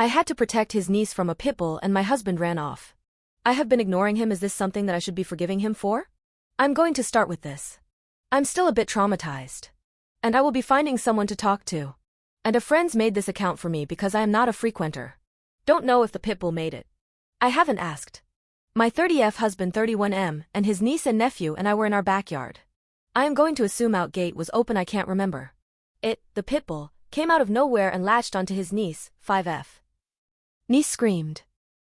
I had to protect his niece from a pit bull and my husband ran off. I have been ignoring him. Is this something that I should be forgiving him for? I'm going to start with this. I'm still a bit traumatized. And I will be finding someone to talk to. And a friend's made this account for me because I am not a frequenter. Don't know if the pit bull made it. I haven't asked. My 30F husband 31M and his niece and nephew and I were in our backyard. I am going to assume out gate was open. I can't remember. The pit bull, came out of nowhere and latched onto his niece, 5F. Niece screamed.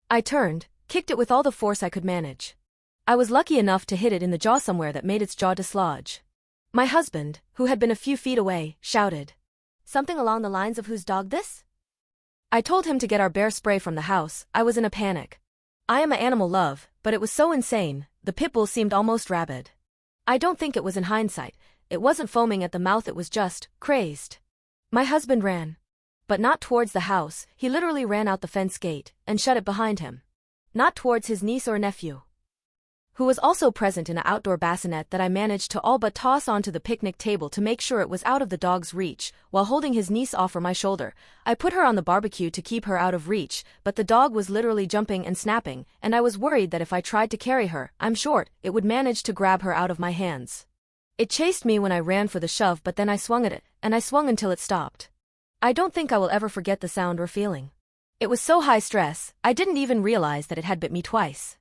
I turned, kicked it with all the force I could manage. I was lucky enough to hit it in the jaw somewhere that made its jaw dislodge. My husband, who had been a few feet away, shouted. Something along the lines of whose dog this? I told him to get our bear spray from the house. I was in a panic. I am a animal love, but it was so insane, the pit bull seemed almost rabid. I don't think it was in hindsight, it wasn't foaming at the mouth, it was just crazed. My husband ran. But not towards the house, he literally ran out the fence gate, and shut it behind him. Not towards his niece or nephew, who was also present in an outdoor bassinet that I managed to all but toss onto the picnic table to make sure it was out of the dog's reach, while holding his niece off my shoulder. I put her on the barbecue to keep her out of reach, but the dog was literally jumping and snapping, and I was worried that if I tried to carry her, I'm short, it would manage to grab her out of my hands. It chased me when I ran for the shove, but then I swung at it, and I swung until it stopped. I don't think I will ever forget the sound or feeling. It was so high stress, I didn't even realize that it had bit me twice.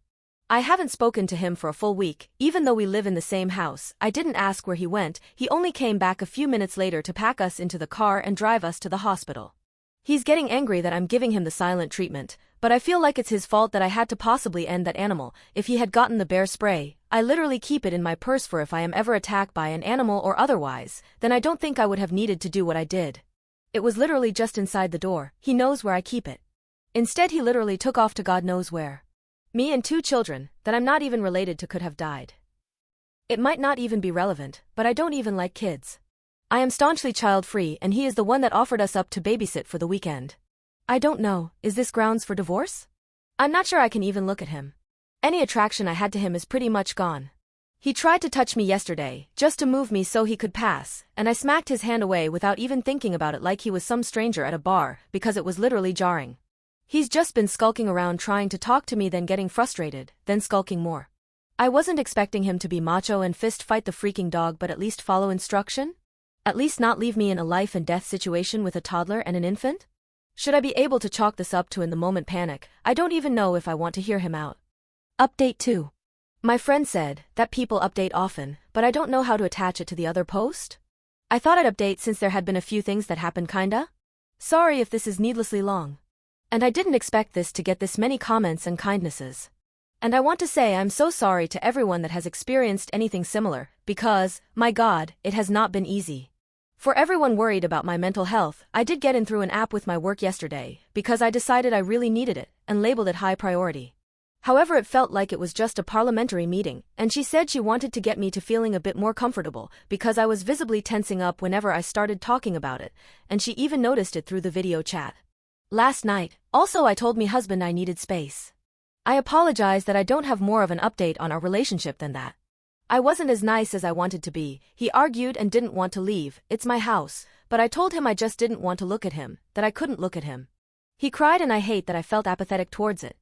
I haven't spoken to him for a full week, even though we live in the same house. I didn't ask where he went, he only came back a few minutes later to pack us into the car and drive us to the hospital. He's getting angry that I'm giving him the silent treatment, but I feel like it's his fault that I had to possibly end that animal. If he had gotten the bear spray, I literally keep it in my purse for if I am ever attacked by an animal or otherwise, then I don't think I would have needed to do what I did. It was literally just inside the door, he knows where I keep it. Instead he literally took off to God knows where. Me and 2 children, that I'm not even related to, could have died. It might not even be relevant, but I don't even like kids. I am staunchly child-free and he is the one that offered us up to babysit for the weekend. I don't know, is this grounds for divorce? I'm not sure I can even look at him. Any attraction I had to him is pretty much gone. He tried to touch me yesterday, just to move me so he could pass, and I smacked his hand away without even thinking about it like he was some stranger at a bar, because it was literally jarring. He's just been skulking around trying to talk to me, then getting frustrated, then skulking more. I wasn't expecting him to be macho and fist fight the freaking dog, but at least follow instruction? At least not leave me in a life and death situation with a toddler and an infant? Should I be able to chalk this up to in the moment panic? I don't even know if I want to hear him out. Update 2. My friend said that people update often, but I don't know how to attach it to the other post. I thought I'd update since there had been a few things that happened kinda. Sorry if this is needlessly long. And I didn't expect this to get this many comments and kindnesses. And I want to say I'm so sorry to everyone that has experienced anything similar, because, my God, it has not been easy. For everyone worried about my mental health, I did get in through an app with my work yesterday, because I decided I really needed it, and labeled it high priority. However, it felt like it was just a parliamentary meeting, and she said she wanted to get me to feeling a bit more comfortable, because I was visibly tensing up whenever I started talking about it, and she even noticed it through the video chat. Last night, also I told me husband I needed space. I apologize that I don't have more of an update on our relationship than that. I wasn't as nice as I wanted to be, he argued and didn't want to leave, it's my house, but I told him I just didn't want to look at him, that I couldn't look at him. He cried and I hate that I felt apathetic towards it.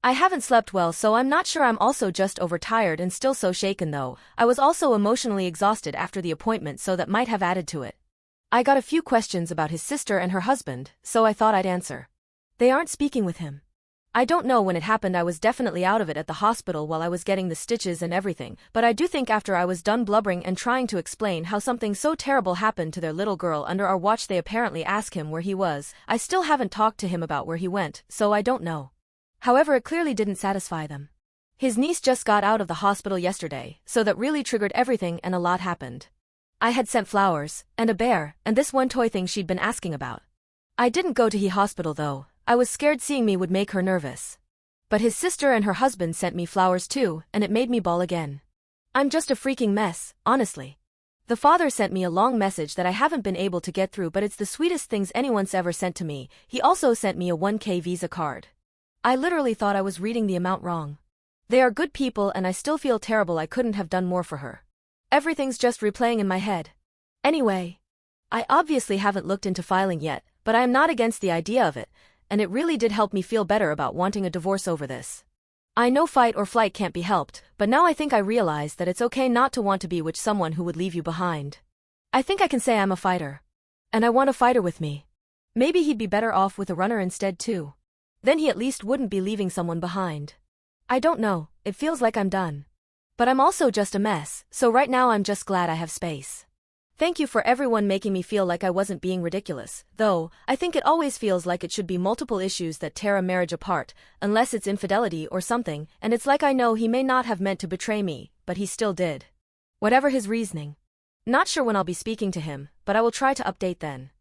I haven't slept well, so I'm not sure. I'm also just overtired and still so shaken though. I was also emotionally exhausted after the appointment, so that might have added to it. I got a few questions about his sister and her husband, so I thought I'd answer. They aren't speaking with him. I don't know when it happened. I was definitely out of it at the hospital while I was getting the stitches and everything, but I do think after I was done blubbering and trying to explain how something so terrible happened to their little girl under our watch, they apparently asked him where he was. I still haven't talked to him about where he went, so I don't know. However, it clearly didn't satisfy them. His niece just got out of the hospital yesterday, so that really triggered everything and a lot happened. I had sent flowers, and a bear, and this one toy thing she'd been asking about. I didn't go to the hospital though. I was scared seeing me would make her nervous. But his sister and her husband sent me flowers too, and it made me bawl again. I'm just a freaking mess, honestly. The father sent me a long message that I haven't been able to get through, but it's the sweetest things anyone's ever sent to me. He also sent me a 1K Visa card. I literally thought I was reading the amount wrong. They are good people and I still feel terrible I couldn't have done more for her. Everything's just replaying in my head. Anyway, I obviously haven't looked into filing yet, but I am not against the idea of it, and it really did help me feel better about wanting a divorce over this. I know fight or flight can't be helped, but now I think I realize that it's okay not to want to be with someone who would leave you behind. I think I can say I'm a fighter. And I want a fighter with me. Maybe he'd be better off with a runner instead too. Then he at least wouldn't be leaving someone behind. I don't know, it feels like I'm done. But I'm also just a mess, so right now I'm just glad I have space. Thank you for everyone making me feel like I wasn't being ridiculous, though, I think it always feels like it should be multiple issues that tear a marriage apart, unless it's infidelity or something, and it's like I know he may not have meant to betray me, but he still did. Whatever his reasoning. Not sure when I'll be speaking to him, but I will try to update then.